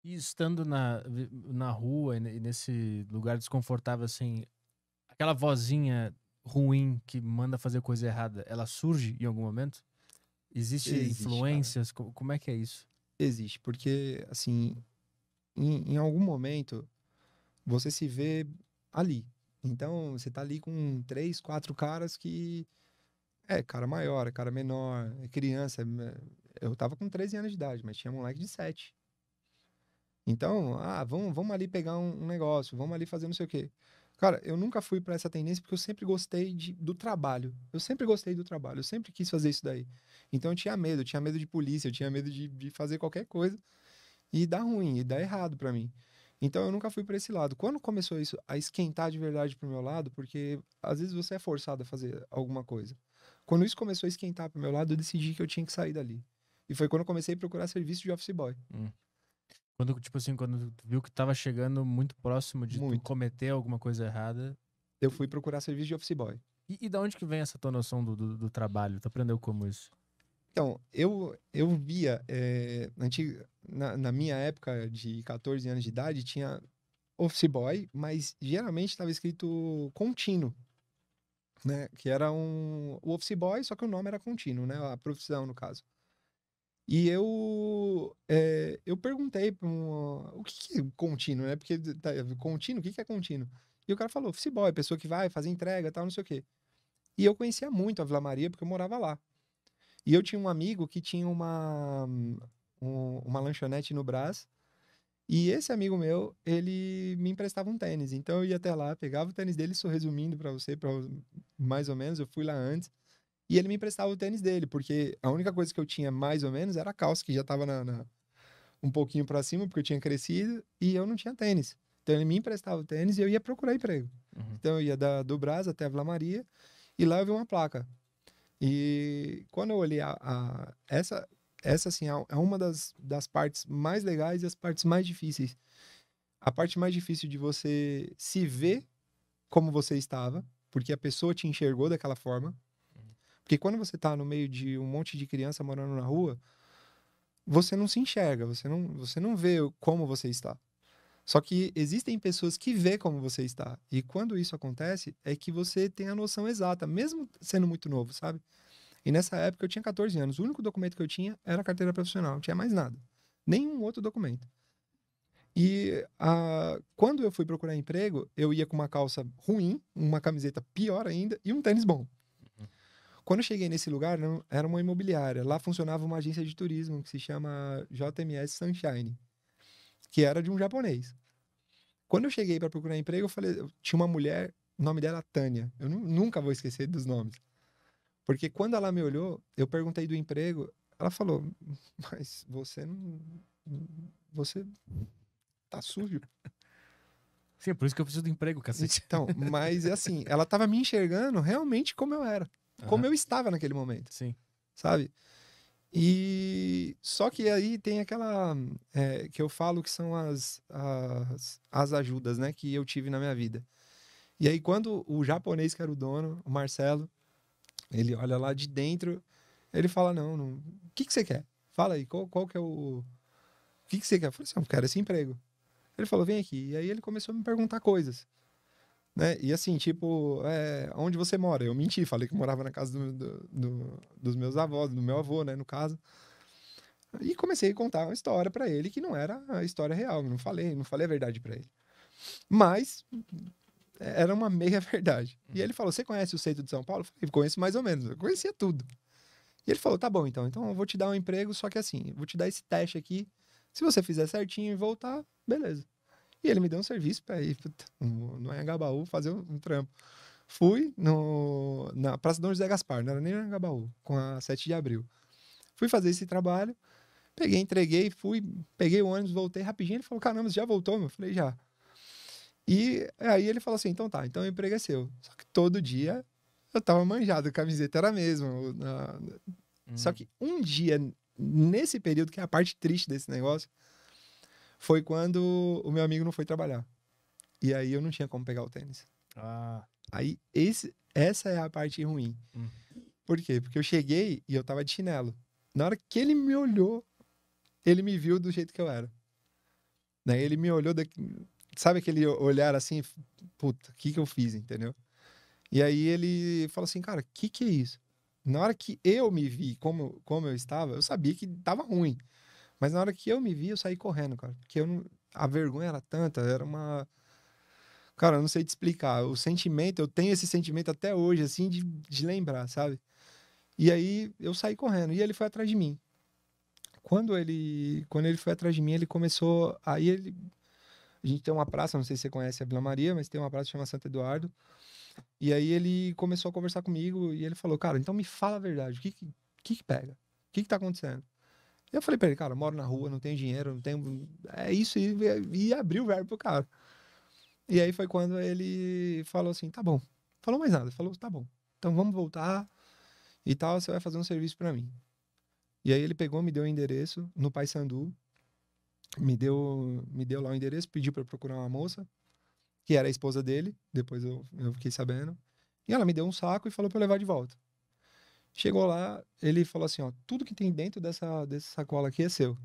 E estando na rua e nesse lugar desconfortável, assim, aquela vozinha ruim que manda fazer coisa errada, ela surge em algum momento? Existe Existe, cara. influências? Como é que é isso? Existe, porque, assim, em algum momento, você se vê ali. Então, você tá ali com 3, 4 caras que... É, cara maior, é cara menor, é criança. Eu tava com 13 anos de idade, mas tinha moleque de 7. Então, vamos ali pegar um negócio, vamos ali fazer não sei o quê. Cara, eu nunca fui pra essa tendência porque eu sempre gostei do trabalho. Eu sempre gostei do trabalho, eu sempre quis fazer isso daí. Então eu tinha medo de polícia, eu tinha medo de fazer qualquer coisa e dar ruim, e dar errado pra mim. Então eu nunca fui pra esse lado. Quando começou isso a esquentar de verdade pro meu lado, porque às vezes você é forçado a fazer alguma coisa. Quando isso começou a esquentar pro meu lado, eu decidi que eu tinha que sair dali. E foi quando eu comecei a procurar serviço de office boy. Hum. Quando, tipo assim, quando tu viu que tava chegando muito próximo de tu Muito. cometer alguma coisa errada. Eu fui procurar serviço de office boy. E da onde que vem essa tua noção do trabalho? Tu aprendeu como isso? Então, eu via, na minha época de 14 anos de idade, tinha office boy, mas geralmente estava escrito contínuo, né? Que era o office boy, só que o nome era contínuo, né? A profissão, no caso. E eu perguntei para o que é contínuo, né? Porque contínuo, o que é contínuo? E o cara falou, office boy, pessoa que vai fazer entrega, tal, não sei o quê. E eu conhecia muito a Vila Maria, porque eu morava lá. E eu tinha um amigo que tinha uma lanchonete no Brás. E esse amigo meu, ele me emprestava um tênis. Então eu ia até lá, pegava o tênis dele, só resumindo pra você, mais ou menos, eu fui lá antes. E ele me emprestava o tênis dele, porque a única coisa que eu tinha mais ou menos era a calça, que já tava um pouquinho pra cima, porque eu tinha crescido, e eu não tinha tênis. Então ele me emprestava o tênis e eu ia procurar emprego. Uhum. Então eu ia do Brás até a Vila Maria, e lá eu vi uma placa. E quando eu olhei essa assim, é uma das partes mais legais e as partes mais difíceis. A parte mais difícil de você se ver como você estava, porque a pessoa te enxergou daquela forma. Porque quando você tá no meio de um monte de criança morando na rua, você não se enxerga, você não vê como você está. Só que existem pessoas que vê como você está. E quando isso acontece, é que você tem a noção exata, mesmo sendo muito novo, sabe? E nessa época eu tinha 14 anos. O único documento que eu tinha era a carteira profissional, não tinha mais nada. Nenhum outro documento. E quando eu fui procurar emprego, eu ia com uma calça ruim, uma camiseta pior ainda e um tênis bom. Uhum. Quando eu cheguei nesse lugar, era uma imobiliária. Lá funcionava uma agência de turismo que se chama JMS Sunshine, que era de um japonês. Quando eu cheguei para procurar emprego, tinha uma mulher, o nome dela é Tânia. Eu nunca vou esquecer dos nomes. Porque quando ela me olhou, eu perguntei do emprego, ela falou: "Mas você não, você tá sujo". Sim, é por isso que eu preciso do emprego, cacete. Então, mas é assim, ela tava me enxergando realmente como eu era, como Aham. eu estava naquele momento, Sim. sabe? E só que aí tem aquela que eu falo que são as ajudas, né, que eu tive na minha vida. E aí quando o japonês que era o dono, o Marcelo, ele olha lá de dentro, ele fala: não, o que que você quer? Fala aí, qual que é o que você quer? Eu falei assim: eu quero esse emprego. Ele falou: vem aqui. E aí ele começou a me perguntar coisas, né? E assim, tipo, onde você mora? Eu menti, falei que eu morava na casa dos meus avós, do meu avô, né, no caso. E comecei a contar uma história pra ele que não era a história real. Não falei a verdade pra ele. Mas era uma meia verdade. E Uhum. ele falou: você conhece o centro de São Paulo? Eu falei: conheço mais ou menos. Eu conhecia tudo. E ele falou: tá bom, então eu vou te dar um emprego, só que assim, eu vou te dar esse teste aqui. Se você fizer certinho e voltar, beleza. E ele me deu um serviço pra ir no Anhangabaú fazer um trampo. Fui na Praça Dom José Gaspar, não era nem no Anhangabaú, com a 7 de abril. Fui fazer esse trabalho, peguei, entreguei, fui, peguei o ônibus, voltei rapidinho. Ele falou: caramba, você já voltou? Eu falei: já. E aí ele falou assim: então tá, então o emprego é seu. Só que todo dia eu tava manjado, a camiseta era a mesma. Só Uhum. que um dia, nesse período, que é a parte triste desse negócio, foi quando o meu amigo não foi trabalhar. E aí eu não tinha como pegar o tênis. Ah. Aí essa é a parte ruim. Hum. Por quê? Porque eu cheguei e eu tava de chinelo. Na hora que ele me olhou, ele me viu do jeito que eu era. Daí ele me olhou, sabe aquele olhar assim, puta, o que eu fiz, entendeu? E aí ele falou assim, cara, o que é isso? Na hora que eu me vi como eu estava, eu sabia que tava ruim. Mas na hora que eu me vi, eu saí correndo, cara. Porque eu não... a vergonha era tanta, era uma... Cara, eu não sei te explicar. O sentimento, eu tenho esse sentimento até hoje, assim, de lembrar, sabe? E aí eu saí correndo e ele foi atrás de mim. Quando ele foi atrás de mim, ele começou. A gente tem uma praça, não sei se você conhece a Vila Maria, mas tem uma praça que chama Santo Eduardo. E aí ele começou a conversar comigo e ele falou, cara, então me fala a verdade, o que pega? O que tá acontecendo? Eu falei pra ele, cara, eu moro na rua, não tenho dinheiro, não tenho. É isso, e abri o verbo pro cara. E aí foi quando ele falou assim, tá bom. Falou mais nada, falou, tá bom. Então vamos voltar e tal, você vai fazer um serviço pra mim. E aí ele pegou, me deu o endereço no Paissandu, me deu lá o endereço, pediu pra eu procurar uma moça, que era a esposa dele, depois eu fiquei sabendo. E ela me deu um saco e falou pra eu levar de volta. Chegou lá, ele falou assim, ó, tudo que tem dentro dessa sacola aqui é seu.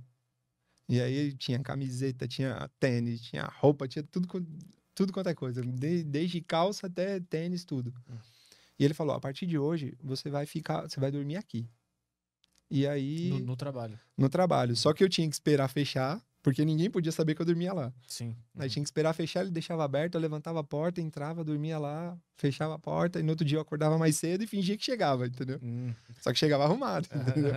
E aí tinha camiseta, tinha tênis, tinha roupa, tinha tudo quanto é coisa. Desde calça até tênis, tudo. E ele falou, a partir de hoje, você vai dormir aqui. E aí... No trabalho. No trabalho. Só que eu tinha que esperar fechar, porque ninguém podia saber que eu dormia lá. Sim. Aí tinha que esperar fechar, ele deixava aberto, eu levantava a porta, entrava, dormia lá, fechava a porta, e no outro dia eu acordava mais cedo e fingia que chegava, entendeu? Só que chegava arrumado, entendeu?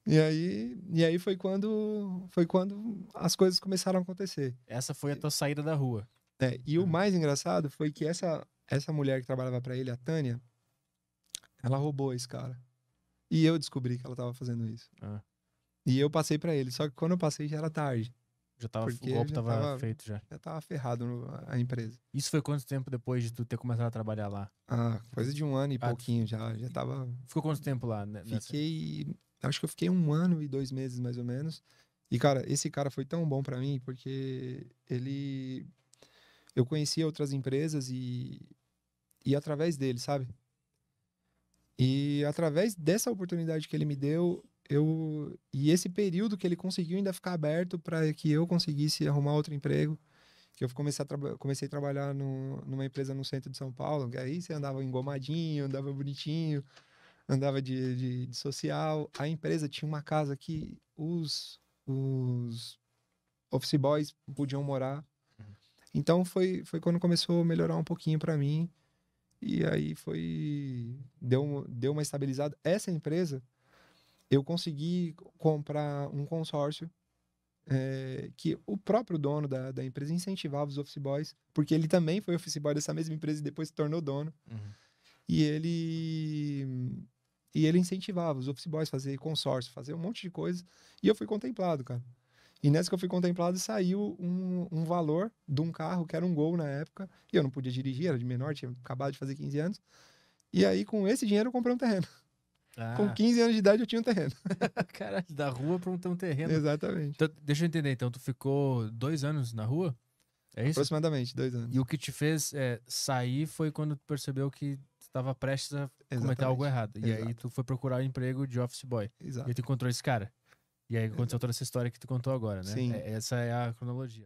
E aí foi quando as coisas começaram a acontecer. Essa foi a tua saída da rua. E o mais engraçado foi que essa mulher que trabalhava pra ele, a Tânia, ela roubou esse cara. E eu descobri que ela tava fazendo isso. E eu passei pra ele, só que quando eu passei já era tarde. Já tava, Porque o golpe já tava feito já. Já tava ferrado a empresa. Isso foi quanto tempo depois de tu ter começado a trabalhar lá? Coisa de 1 ano e pouquinho já tava... Ficou quanto tempo lá? Acho que eu fiquei 1 ano e 2 meses, mais ou menos. E, cara, esse cara foi tão bom pra mim, porque eu conhecia outras empresas e através dele, sabe? E através dessa oportunidade que ele me deu, e esse período que ele conseguiu ainda ficar aberto para que eu conseguisse arrumar outro emprego, que eu comecei a trabalhar numa empresa no centro de São Paulo, que aí você andava engomadinho, andava bonitinho, andava de social. A empresa tinha uma casa que os office boys podiam morar. Então foi quando começou a melhorar um pouquinho para mim. E aí deu uma estabilizada. Essa empresa, eu consegui comprar um consórcio que o próprio dono da empresa incentivava os office boys, porque ele também foi office boy dessa mesma empresa e depois se tornou dono. E ele incentivava os office boys a fazer consórcio, fazer um monte de coisa. E eu fui contemplado, cara. E nessa que eu fui contemplado, saiu um valor de um carro, que era um Gol na época, e eu não podia dirigir, era de menor, tinha acabado de fazer 15 anos. E aí, com esse dinheiro, eu comprei um terreno. Com 15 anos de idade, eu tinha um terreno. Cara, da rua pra um terreno. Exatamente. Então, deixa eu entender, então tu ficou 2 anos na rua? É isso? Aproximadamente 2 anos. E o que te fez sair foi quando tu percebeu que tu estava prestes a cometer algo errado. E aí tu foi procurar emprego de office boy. Exato. E aí tu encontrou esse cara. E aí aconteceu toda essa história que tu contou agora, né? Sim. Essa é a cronologia.